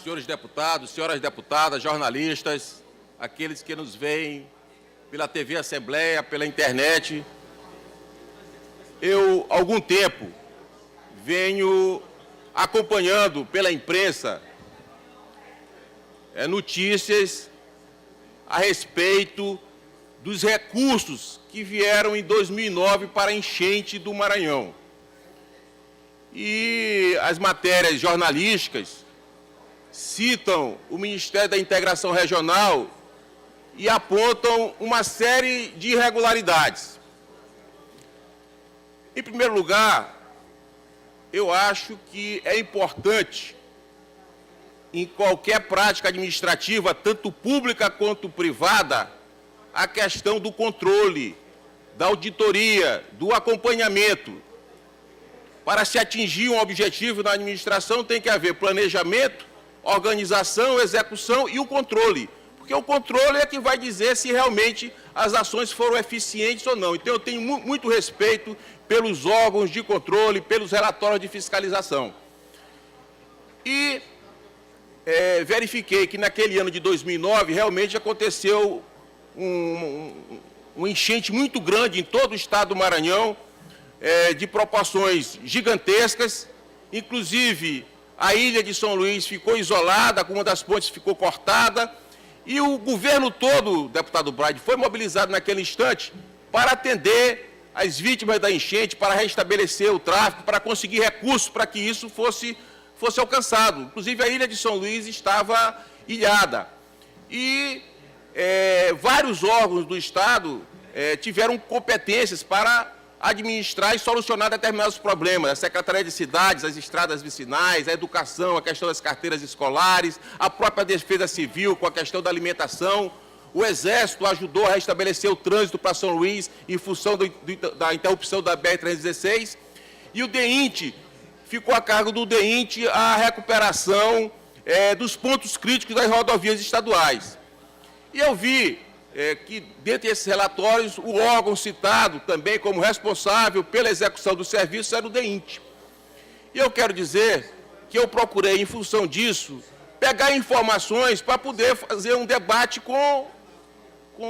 senhores deputados, senhoras deputadas, jornalistas, aqueles que nos veem pela TV Assembleia, pela internet. Eu, há algum tempo, venho acompanhando pela imprensa notícias a respeito dos recursos que vieram em 2009 para a enchente do Maranhão. E as matérias jornalísticas citam o Ministério da Integração Regional e apontam uma série de irregularidades. Em primeiro lugar, eu acho que é importante, em qualquer prática administrativa, tanto pública quanto privada, a questão do controle, da auditoria, do acompanhamento. Para se atingir um objetivo na administração, tem que haver planejamento, organização, execução e o controle. Porque o controle é que vai dizer se realmente as ações foram eficientes ou não. Então, eu tenho muito respeito pelos órgãos de controle, pelos relatórios de fiscalização. E verifiquei que naquele ano de 2009 realmente aconteceu um enchente muito grande em todo o estado do Maranhão, de proporções gigantescas. Inclusive, a ilha de São Luís ficou isolada, uma das pontes ficou cortada, e o governo todo, deputado Braide, foi mobilizado naquele instante para atender as vítimas da enchente, para restabelecer o tráfego, para conseguir recursos para que isso fosse alcançado. Inclusive, a ilha de São Luís estava ilhada. E vários órgãos do Estado tiveram competências para administrar e solucionar determinados problemas. A Secretaria de Cidades, as estradas vicinais, a educação, a questão das carteiras escolares, a própria Defesa Civil com a questão da alimentação. O Exército ajudou a restabelecer o trânsito para São Luís em função da interrupção da BR-316. E o DEINT ficou a cargo do DEINT a recuperação dos pontos críticos das rodovias estaduais. E eu vi que, dentre esses relatórios, o órgão citado também como responsável pela execução do serviço era o DEINT. E eu quero dizer que eu procurei, em função disso, pegar informações para poder fazer um debate com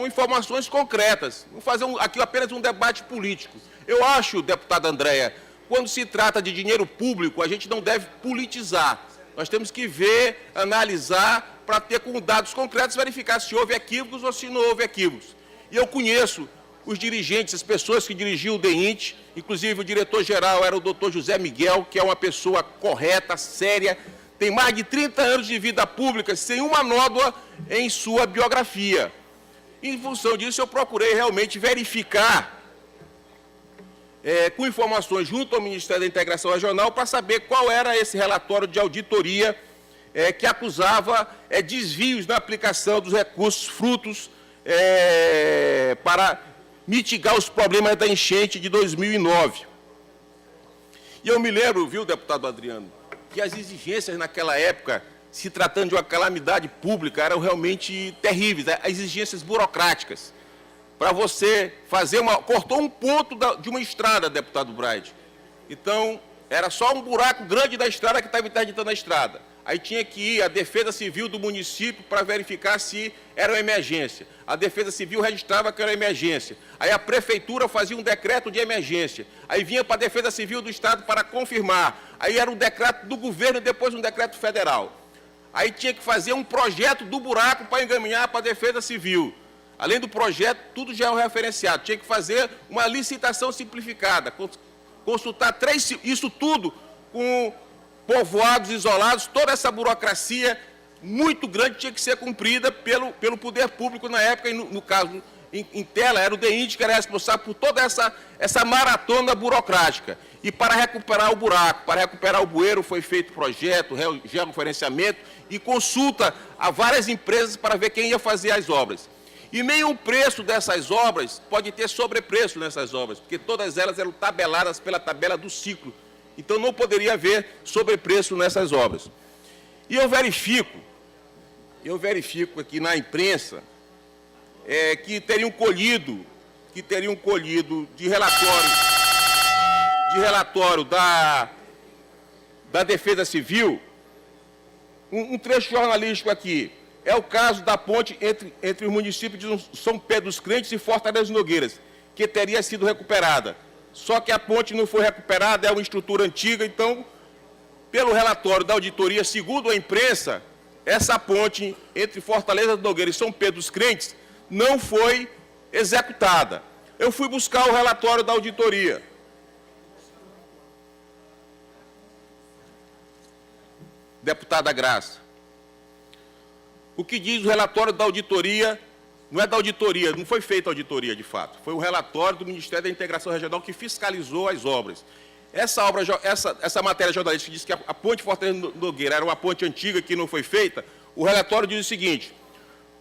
informações concretas, não fazer aqui apenas um debate político. Eu acho, deputada Andréia, quando se trata de dinheiro público, a gente não deve politizar. Nós temos que ver, analisar, para ter com dados concretos, verificar se houve equívocos ou se não houve equívocos. E eu conheço os dirigentes, as pessoas que dirigiam o DEINT, inclusive o diretor-geral era o doutor José Miguel, que é uma pessoa correta, séria, tem mais de 30 anos de vida pública, sem uma nódoa em sua biografia. Em função disso, eu procurei realmente verificar com informações junto ao Ministério da Integração Regional para saber qual era esse relatório de auditoria que acusava desvios na aplicação dos recursos frutos para mitigar os problemas da enchente de 2009. E eu me lembro, viu, deputado Adriano, que as exigências naquela época, se tratando de uma calamidade pública, eram realmente terríveis, as exigências burocráticas. Para você fazer cortou um ponto de uma estrada, deputado Braide. Então, era só um buraco grande da estrada que estava interditando a estrada. Aí tinha que ir a Defesa Civil do município para verificar se era uma emergência. A Defesa Civil registrava que era emergência. Aí a Prefeitura fazia um decreto de emergência. Aí vinha para a Defesa Civil do Estado para confirmar. Aí era um decreto do governo e depois um decreto federal. Aí tinha que fazer um projeto do buraco para encaminhar para a Defesa Civil. Além do projeto, tudo já é um referenciado. Tinha que fazer uma licitação simplificada, consultar isso tudo com povoados isolados, toda essa burocracia muito grande tinha que ser cumprida pelo poder público na época, e no caso, em tela, era o DEINT que era responsável por toda essa maratona burocrática. E para recuperar o buraco, para recuperar o bueiro, foi feito projeto, georreferenciamento e consulta a várias empresas para ver quem ia fazer as obras. E nem o preço dessas obras pode ter sobrepreço nessas obras, porque todas elas eram tabeladas pela tabela do ciclo. Então, não poderia haver sobrepreço nessas obras. E eu verifico aqui na imprensa que teriam colhido de relatório da Defesa Civil Um trecho jornalístico aqui. É o caso da ponte entre os municípios de São Pedro dos Crentes e Fortaleza dos Nogueiras, que teria sido recuperada. Só que a ponte não foi recuperada, é uma estrutura antiga, então, pelo relatório da auditoria, segundo a imprensa, essa ponte entre Fortaleza dos Nogueiras e São Pedro dos Crentes não foi executada. Eu fui buscar o relatório da auditoria. Deputada Graça, o que diz o relatório da auditoria, não é da auditoria, não foi feita a auditoria de fato, foi o relatório do Ministério da Integração Regional que fiscalizou as obras. Essa matéria jornalística diz que a ponte Fortaleza Nogueira era uma ponte antiga que não foi feita, o relatório diz o seguinte: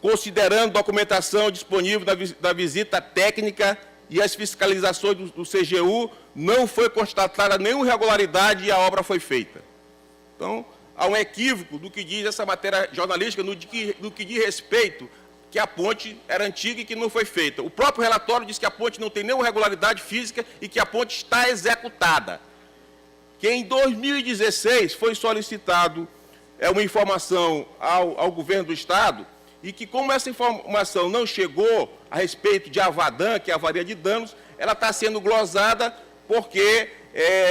considerando documentação disponível da visita técnica e as fiscalizações do CGU, não foi constatada nenhuma irregularidade e a obra foi feita. Então, há um equívoco do que diz essa matéria jornalística no que diz respeito que a ponte era antiga e que não foi feita. O próprio relatório diz que a ponte não tem nenhuma irregularidade física e que a ponte está executada. Que em 2016 foi solicitado uma informação ao governo do Estado e que, como essa informação não chegou a respeito de Avadan, que é a avaria de danos, ela está sendo glosada porque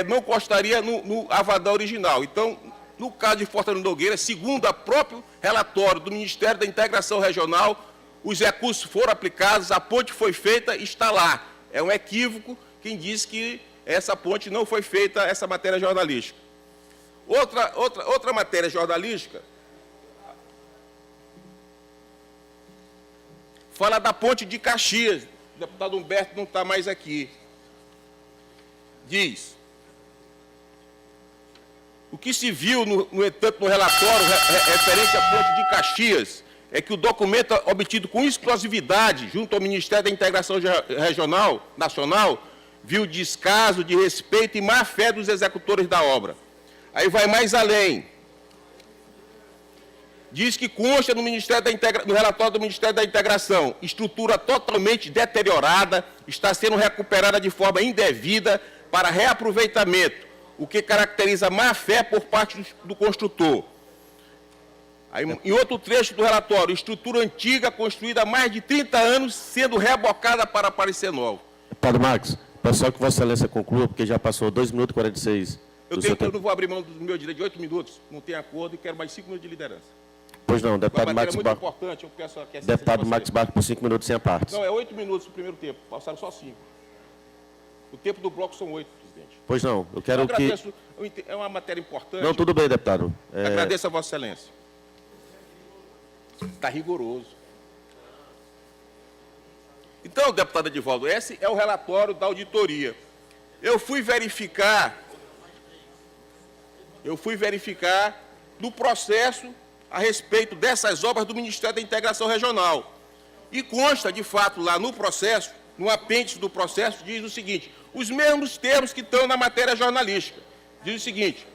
não constaria no Avadan original. Então, no caso de Fortaleza Nogueira, segundo o próprio relatório do Ministério da Integração Regional, os recursos foram aplicados, a ponte foi feita e está lá. É um equívoco quem diz que essa ponte não foi feita, essa matéria jornalística. Outra matéria jornalística fala da ponte de Caxias. O deputado Humberto não está mais aqui. Diz: o que se viu, no entanto, no relatório referente à ponte de Caxias, é que o documento obtido com exclusividade junto ao Ministério da Integração Regional, Nacional, viu descaso de respeito e má-fé dos executores da obra. Aí vai mais além. Diz que consta no relatório do Ministério da Integração, estrutura totalmente deteriorada, está sendo recuperada de forma indevida para reaproveitamento, o que caracteriza má-fé por parte do construtor. Aí, em outro trecho do relatório, estrutura antiga construída há mais de 30 anos, sendo rebocada para parecer nova. Deputado Marcos, peço só que Vossa Excelência conclua, porque já passou 2 minutos e 46 do seu tempo. Eu não vou abrir mão do meu direito de 8 minutos, não tem acordo e quero mais 5 minutos de liderança. Pois não, deputado Marcos Barros. Importante, eu peço a deputado Marcos Barros por 5 minutos sem apartes. Não, é 8 minutos o primeiro tempo, passaram só 5. O tempo do bloco são 8, presidente. Pois não, eu quero agradeço, é uma matéria importante. Não, tudo bem, deputado. Agradeço a Vossa Excelência. Está rigoroso. Então, deputado Edivaldo, esse é o relatório da auditoria. Eu fui verificar no processo a respeito dessas obras do Ministério da Integração Regional. E consta, de fato, lá no processo, no apêndice do processo, diz o seguinte: os mesmos termos que estão na matéria jornalística. Diz o seguinte: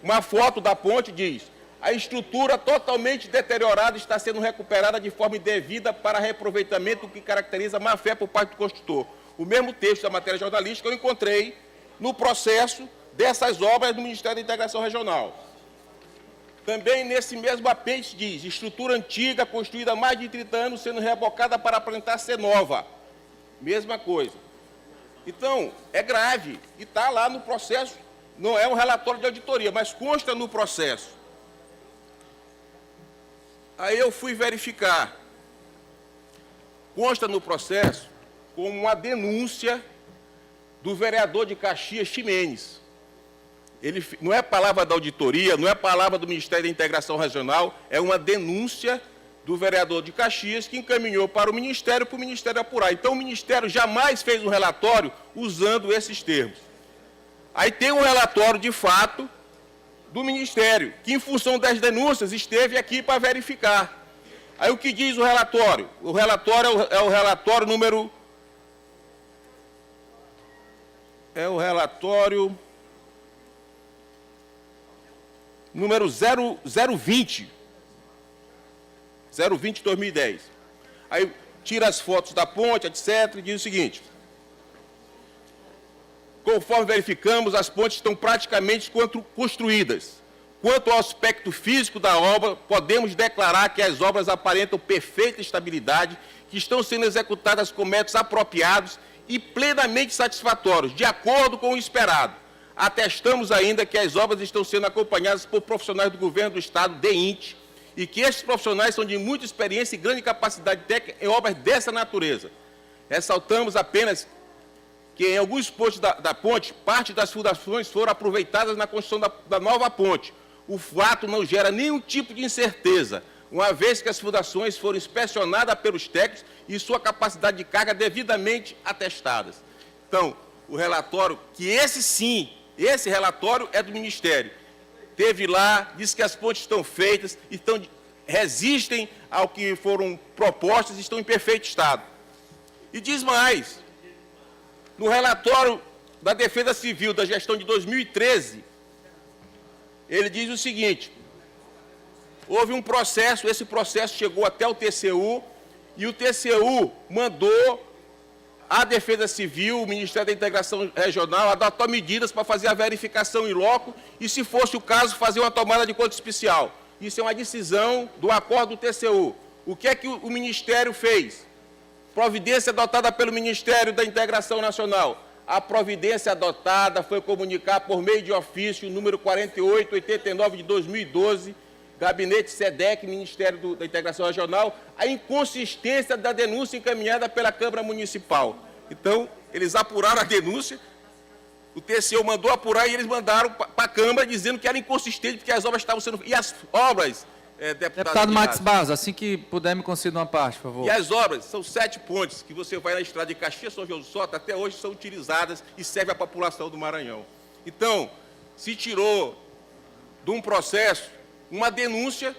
uma foto da ponte diz: a estrutura totalmente deteriorada está sendo recuperada de forma indevida para reaproveitamento, o que caracteriza má-fé por parte do construtor. O mesmo texto da matéria jornalística eu encontrei no processo dessas obras do Ministério da Integração Regional. Também nesse mesmo apêndice diz: estrutura antiga, construída há mais de 30 anos, sendo rebocada para aparentar ser nova. Mesma coisa. Então, é grave e está lá no processo, não é um relatório de auditoria, mas consta no processo. Aí eu fui verificar. Consta no processo como uma denúncia do vereador de Caxias, Ximenes. Ele, não é palavra da auditoria, não é palavra do Ministério da Integração Regional, é uma denúncia do vereador de Caxias que encaminhou para o Ministério apurar. Então, o Ministério jamais fez um relatório usando esses termos. Aí tem um relatório, de fato, do Ministério, que, em função das denúncias, esteve aqui para verificar. Aí, o que diz o relatório? O relatório é o relatório número... número 020 de 2010. Aí tira as fotos da ponte, etc., e diz o seguinte: conforme verificamos, as pontes estão praticamente construídas. Quanto ao aspecto físico da obra, podemos declarar que as obras aparentam perfeita estabilidade, que estão sendo executadas com métodos apropriados e plenamente satisfatórios, de acordo com o esperado. Atestamos ainda que as obras estão sendo acompanhadas por profissionais do Governo do Estado, DEINT, e que esses profissionais são de muita experiência e grande capacidade técnica em obras dessa natureza. Ressaltamos apenas que em alguns pontos da ponte, parte das fundações foram aproveitadas na construção da nova ponte. O fato não gera nenhum tipo de incerteza, uma vez que as fundações foram inspecionadas pelos técnicos e sua capacidade de carga devidamente atestadas. Então, o relatório, que esse relatório é do Ministério, teve lá, diz que as pontes estão feitas, resistem ao que foram propostas e estão em perfeito estado. E diz mais, no relatório da Defesa Civil da gestão de 2013, ele diz o seguinte: houve um processo, esse processo chegou até o TCU, e o TCU mandou a Defesa Civil, o Ministério da Integração Regional, adotar medidas para fazer a verificação em loco e, se fosse o caso, fazer uma tomada de conta especial. Isso é uma decisão do acordo do TCU. O que é que o Ministério fez? Providência adotada pelo Ministério da Integração Nacional. A providência adotada foi comunicar por meio de ofício número 4889 de 2012, Gabinete SEDEC, Ministério da Integração Regional, a inconsistência da denúncia encaminhada pela Câmara Municipal. Então, eles apuraram a denúncia, o TCU mandou apurar e eles mandaram para a Câmara dizendo que era inconsistente, porque as obras estavam sendo... E as obras, deputado Max Barros, assim que puder me conceder uma parte, por favor. E as obras, são 7 pontes que você vai na estrada de Caxias, São João do Sota, até hoje são utilizadas e servem à população do Maranhão. Então, se tirou de um processo uma denúncia,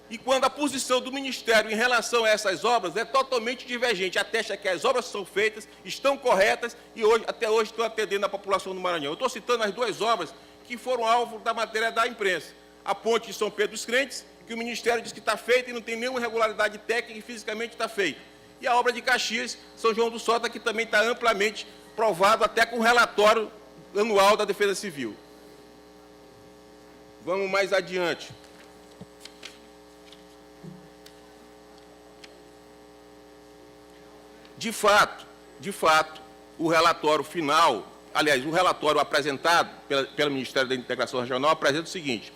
e quando a posição do Ministério em relação a essas obras é totalmente divergente, atesta que as obras são feitas, estão corretas e até hoje estão atendendo a população do Maranhão. Eu estou citando as 2 obras que foram alvo da matéria da imprensa. A ponte de São Pedro dos Crentes, que o Ministério diz que está feita e não tem nenhuma irregularidade técnica e fisicamente está feita. E a obra de Caxias, São João do Sota, que também está amplamente provado, até com o relatório anual da Defesa Civil. Vamos mais adiante. De fato, o relatório final, aliás, o relatório apresentado pelo Ministério da Integração Regional apresenta o seguinte: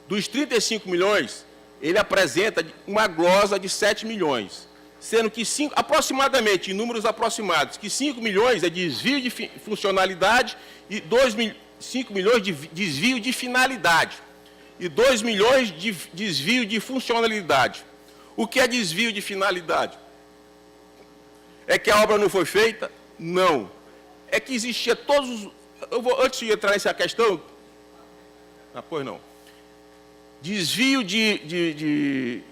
dos 35 milhões, ele apresenta uma glosa de 7 milhões, sendo que aproximadamente, em números aproximados, que 5 milhões é desvio de funcionalidade e 5 milhões de desvio de finalidade e 2 milhões de desvio de funcionalidade. O que é desvio de finalidade? É que a obra não foi feita? Não. É que existia todos os... antes de entrar nessa questão... pois não. Desvio de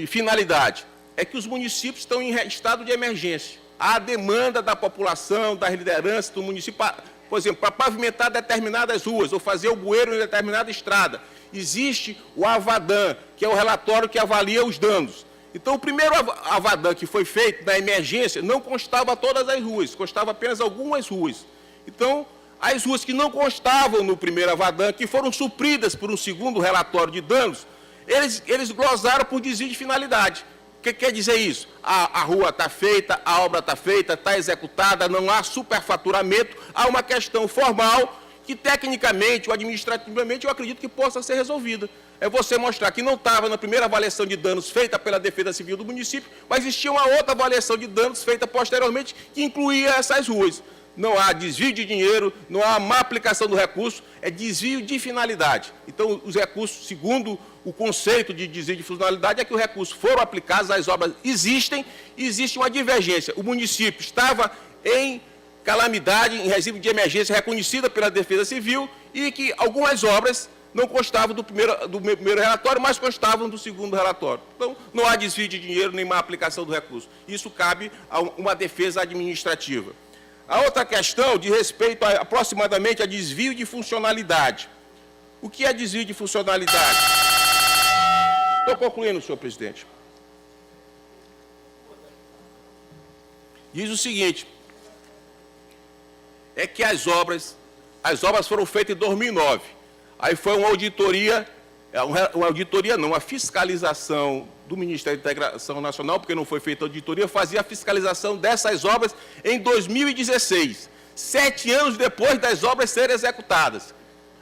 finalidade. É que os municípios estão em estado de emergência. Há demanda da população, das lideranças do município, por exemplo, para pavimentar determinadas ruas ou fazer o bueiro em determinada estrada. Existe o AVADAN, que é o relatório que avalia os danos. Então, o primeiro AVADAN que foi feito na emergência não constava todas as ruas, constava apenas algumas ruas. Então, as ruas que não constavam no primeiro AVADAN, que foram supridas por um segundo relatório de danos, eles glosaram por desvio de finalidade. O que quer dizer isso? A rua está feita, a obra está feita, está executada, não há superfaturamento, há uma questão formal que, tecnicamente ou administrativamente, eu acredito que possa ser resolvida. É você mostrar que não estava na primeira avaliação de danos feita pela Defesa Civil do município, mas existia uma outra avaliação de danos feita posteriormente que incluía essas ruas. Não há desvio de dinheiro, não há má aplicação do recurso, é desvio de finalidade. Então, os recursos, segundo o conceito de desvio de finalidade, é que os recursos foram aplicados, as obras existem, e existe uma divergência. O município estava em calamidade, em regime de emergência reconhecida pela Defesa Civil, e que algumas obras não constavam do primeiro relatório, mas constavam do segundo relatório. Então, não há desvio de dinheiro nem má aplicação do recurso. Isso cabe a uma defesa administrativa. A outra questão diz respeito aproximadamente a desvio de funcionalidade. O que é desvio de funcionalidade? Estou concluindo, senhor presidente. Diz o seguinte, é que as obras foram feitas em 2009. Aí foi uma fiscalização do Ministério da Integração Nacional, porque não foi feita auditoria, fazia a fiscalização dessas obras em 2016, 7 anos depois das obras serem executadas.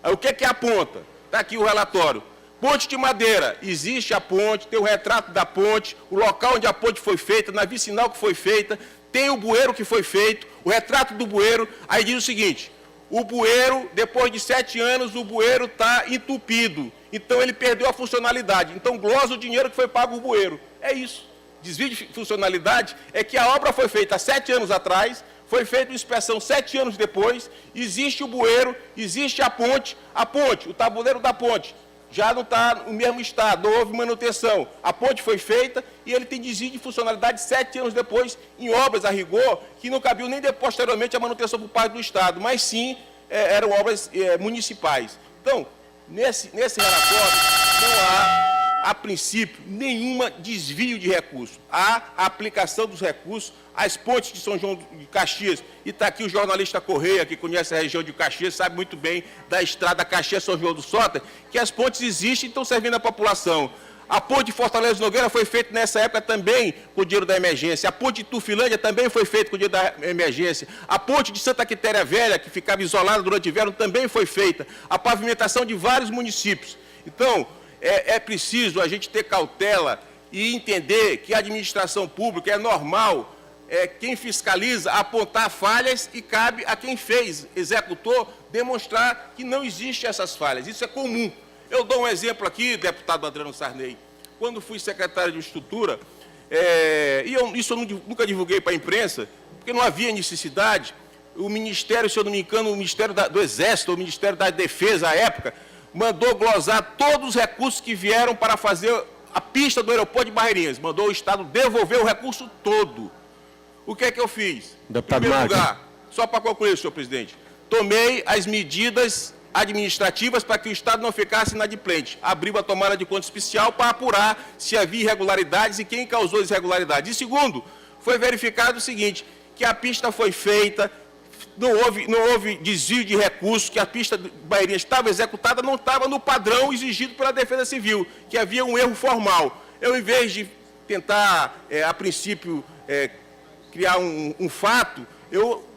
Aí o que aponta? Está aqui o relatório. Ponte de Madeira, existe a ponte, tem o retrato da ponte, o local onde a ponte foi feita, na vicinal que foi feita, tem o bueiro que foi feito, o retrato do bueiro. Aí diz o seguinte: o bueiro, depois de 7 anos, o bueiro está entupido. Então, ele perdeu a funcionalidade. Então, glosa o dinheiro que foi pago o bueiro. É isso. Desvio de funcionalidade é que a obra foi feita há 7 anos atrás, foi feita uma inspeção 7 anos depois, existe o bueiro, existe a ponte, o tabuleiro da ponte já não está no mesmo estado, não houve manutenção. A ponte foi feita e ele tem desvio de funcionalidade 7 anos depois, em obras a rigor, que não cabiam nem posteriormente a manutenção por parte do Estado, mas sim eram obras municipais. Então, nesse relatório, não há, a princípio, nenhum desvio de recursos. Há a aplicação dos recursos às pontes de São João de Caxias. E está aqui o jornalista Correia, que conhece a região de Caxias, sabe muito bem da estrada Caxias-São João do Sota, que as pontes existem e estão servindo à população. A ponte de Fortaleza Nogueira foi feita nessa época também com o dinheiro da emergência. A ponte de Tufilândia também foi feita com o dinheiro da emergência. A ponte de Santa Quitéria Velha, que ficava isolada durante o inverno, também foi feita. A pavimentação de vários municípios. Então, é preciso a gente ter cautela e entender que a administração pública é normal, quem fiscaliza apontar falhas e cabe a quem fez, executou, demonstrar que não existem essas falhas. Isso é comum. Eu dou um exemplo aqui, deputado Adriano Sarney. Quando fui secretário de Estrutura, isso eu nunca divulguei para a imprensa, porque não havia necessidade. O Ministério, se eu não me engano, o Ministério do Exército, o Ministério da Defesa, à época, mandou glosar todos os recursos que vieram para fazer a pista do aeroporto de Barreirinhas. Mandou o Estado devolver o recurso todo. O que é que eu fiz? Deputado Em primeiro Marcos. lugar, só para concluir, senhor presidente, tomei as medidas administrativas para que o Estado não ficasse inadimplente. Abriu a tomada de conta especial para apurar se havia irregularidades e quem causou as irregularidades. E segundo, foi verificado o seguinte, que a pista foi feita, não houve desvio de recursos, que a pista de Bahia estava executada, não estava no padrão exigido pela Defesa Civil, que havia um erro formal. Eu, em vez de tentar, a princípio, criar um fato, eu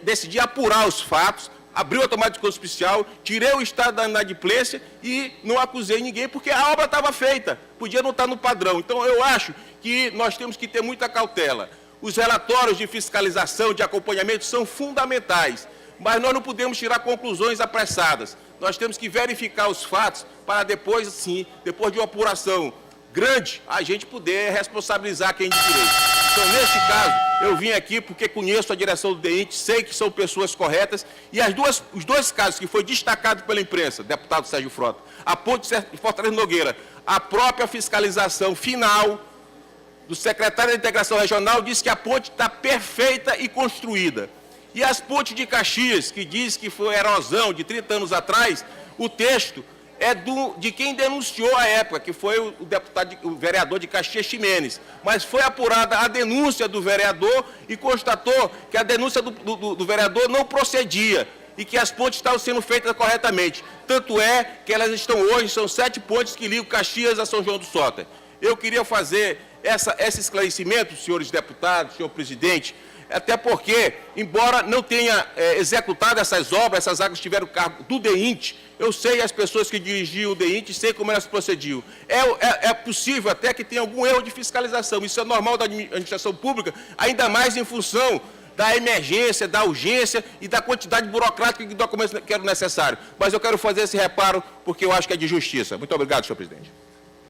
decidi apurar os fatos, abri a tomada de conta especial, tirei o estado da inadimplência e não acusei ninguém, porque a obra estava feita, podia não estar no padrão. Então, eu acho que nós temos que ter muita cautela. Os relatórios de fiscalização, de acompanhamento são fundamentais, mas nós não podemos tirar conclusões apressadas. Nós temos que verificar os fatos para depois, sim, depois de uma apuração grande, a gente poder responsabilizar quem de direito. Então, nesse caso, eu vim aqui porque conheço a direção do DEINT, sei que são pessoas corretas, e os dois casos que foi destacado pela imprensa, deputado Sérgio Frota, a ponte de Fortaleza Nogueira, a própria fiscalização final do secretário da Integração Regional diz que a ponte está perfeita e construída. E as pontes de Caxias, que diz que foi erosão de 30 anos atrás, o texto é de quem denunciou à época, que foi o vereador de Caxias Ximenes. Mas foi apurada a denúncia do vereador e constatou que a denúncia do vereador não procedia e que as pontes estavam sendo feitas corretamente. Tanto é que elas estão hoje, são 7 pontes que ligam Caxias a São João do Sota. Eu queria fazer esse esclarecimento, senhores deputados, senhor presidente, até porque, embora não tenha executado essas obras, essas águas tiveram cargo do DEINT, eu sei as pessoas que dirigiam o DEINT, sei como elas procediam. É possível até que tenha algum erro de fiscalização, isso é normal da administração pública, ainda mais em função da emergência, da urgência e da quantidade burocrática de documentos que eram necessários. Mas eu quero fazer esse reparo porque eu acho que é de justiça. Muito obrigado, senhor presidente.